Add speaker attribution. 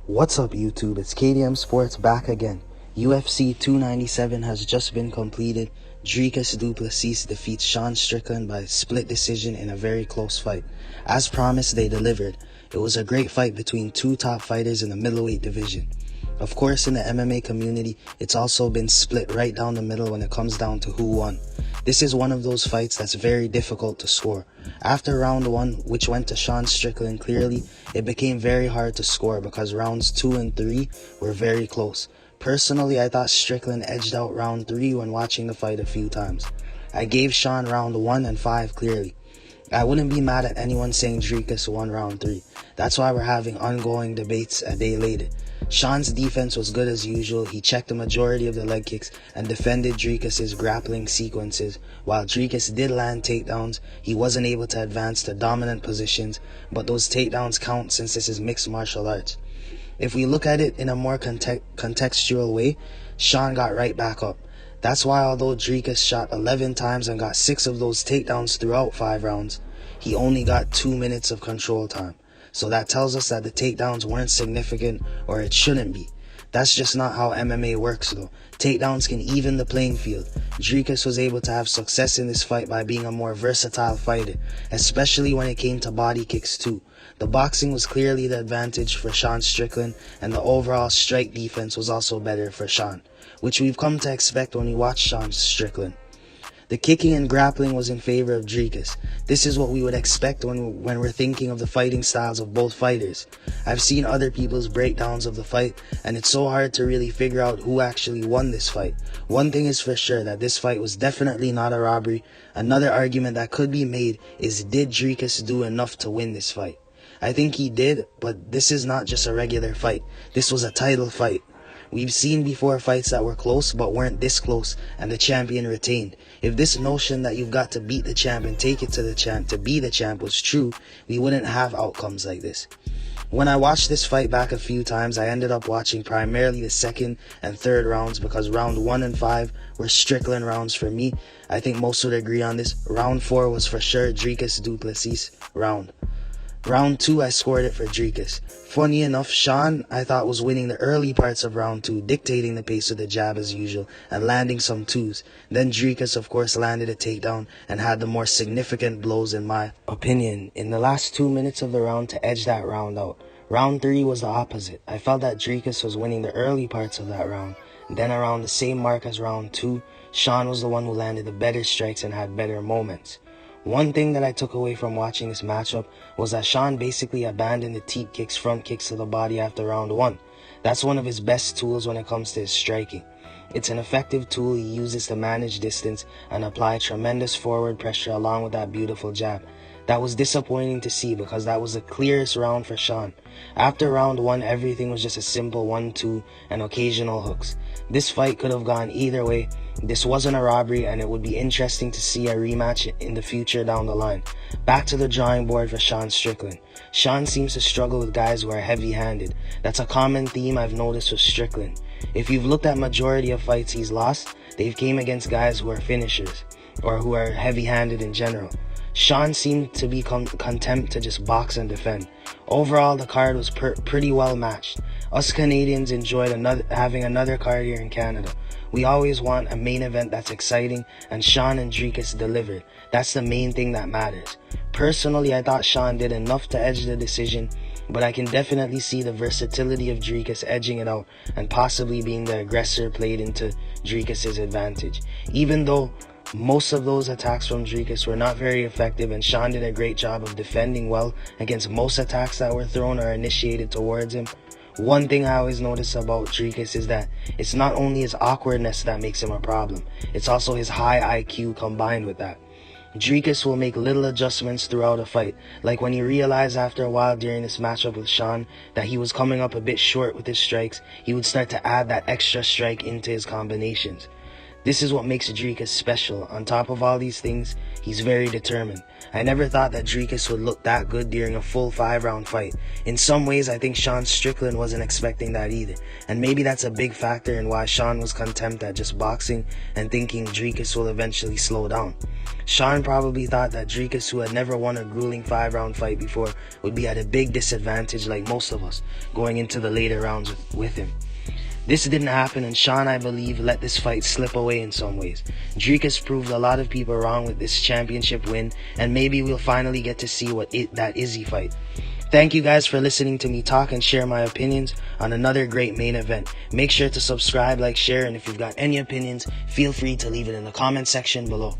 Speaker 1: What's up YouTube, it's K.D.M Sports back again. UFC 297 has just been completed. Dricus Du Plessis defeats Strickland by split decision in a very close fight. As promised, they delivered. It was a great fight between two top fighters in the middleweight division. Of course, in the MMA community, it's also been split right down the middle when it comes down to who won. This is one of those fights that's very difficult to score. After round 1, which went to Strickland clearly, it became very hard to score because rounds 2 and 3 were very close. Personally, I thought Strickland edged out round 3 when watching the fight a few times. I gave round 1 and 5 clearly. I wouldn't be mad at anyone saying Dricus won round 3. That's why we're having ongoing debates a day later. Sean's defense was good as usual. He checked the majority of the leg kicks and defended Dricus's grappling sequences. While Dricus did land takedowns, he wasn't able to advance to dominant positions, but those takedowns count since this is mixed martial arts. If we look at it in a more contextual way, Sean got right back up. That's why although Dricus shot 11 times and got 6 of those takedowns throughout 5 rounds, he only got 2 minutes of control time. So that tells us that the takedowns weren't significant, or it shouldn't be. That's just not how MMA works though. Takedowns can even the playing field. Dricus was able to have success in this fight by being a more versatile fighter, especially when it came to body kicks too. The boxing was clearly the advantage for Strickland, and the overall strike defense was also better for Sean, which we've come to expect when we watch Strickland. The kicking and grappling was in favor of Dricus. This is what we would expect when we're thinking of the fighting styles of both fighters. I've seen other people's breakdowns of the fight, and it's so hard to really figure out who actually won this fight. One thing is for sure, that this fight was definitely not a robbery. Another argument that could be made is, did Dricus do enough to win this fight? I think he did, but this is not just a regular fight. This was a title fight. We've seen before fights that were close but weren't this close and the champion retained. If this notion that you've got to beat the champ and take it to the champ to be the champ was true, we wouldn't have outcomes like this. When I watched this fight back a few times, I ended up watching primarily the second and third rounds because round 1 and 5 were Strickland rounds for me. I think most would agree on this. Round 4 was for sure Dricus Du Plessis round. Round 2, I scored it for Dricus. Funny enough, Sean, I thought, was winning the early parts of round 2, dictating the pace with the jab as usual, and landing some 2s. Then Dricus, of course, landed a takedown and had the more significant blows in my opinion in the last 2 minutes of the round to edge that round out. Round 3 was the opposite. I felt that Dricus was winning the early parts of that round. Then around the same mark as round 2, Sean was the one who landed the better strikes and had better moments. One thing that I took away from watching this matchup was that Sean basically abandoned the teep kicks, front kicks to the body after round 1. That's one of his best tools when it comes to his striking. It's an effective tool he uses to manage distance and apply tremendous forward pressure along with that beautiful jab. That was disappointing to see because that was the clearest round for Sean. After round 1, everything was just a simple 1-2 and occasional hooks. This fight could have gone either way. This wasn't a robbery, and it would be interesting to see a rematch in the future down the line. Back to the drawing board for Strickland. Sean seems to struggle with guys who are heavy-handed. That's a common theme I've noticed with Strickland. If you've looked at majority of fights he's lost, they've came against guys who are finishers, or who are heavy-handed in general. Sean seemed to be content to just box and defend. Overall, the card was pretty well matched. Us Canadians enjoyed having another card here in Canada. We always want a main event that's exciting, and Sean and Dricus delivered. That's the main thing that matters. Personally, I thought Sean did enough to edge the decision, but I can definitely see the versatility of Dricus edging it out and possibly being the aggressor played into Dricus's advantage. Even though most of those attacks from Dricus were not very effective, and Sean did a great job of defending well against most attacks that were thrown or initiated towards him. One thing I always notice about Dricus is that it's not only his awkwardness that makes him a problem, it's also his high IQ combined with that. Dricus will make little adjustments throughout a fight, like when he realized after a while during this matchup with Sean that he was coming up a bit short with his strikes, he would start to add that extra strike into his combinations. This is what makes Dricus special. On top of all these things, he's very determined. I never thought that Dricus would look that good during a full 5-round fight. In some ways, I think Sean Strickland wasn't expecting that either. And maybe that's a big factor in why Sean was content at just boxing and thinking Dricus will eventually slow down. Sean probably thought that Dricus, who had never won a grueling 5-round fight before, would be at a big disadvantage like most of us, going into the later rounds with him. This didn't happen, and Sean, I believe, let this fight slip away in some ways. Dricus proved a lot of people wrong with this championship win, and maybe we'll finally get to see that Izzy fight. Thank you guys for listening to me talk and share my opinions on another great main event. Make sure to subscribe, like, share, and if you've got any opinions, feel free to leave it in the comment section below.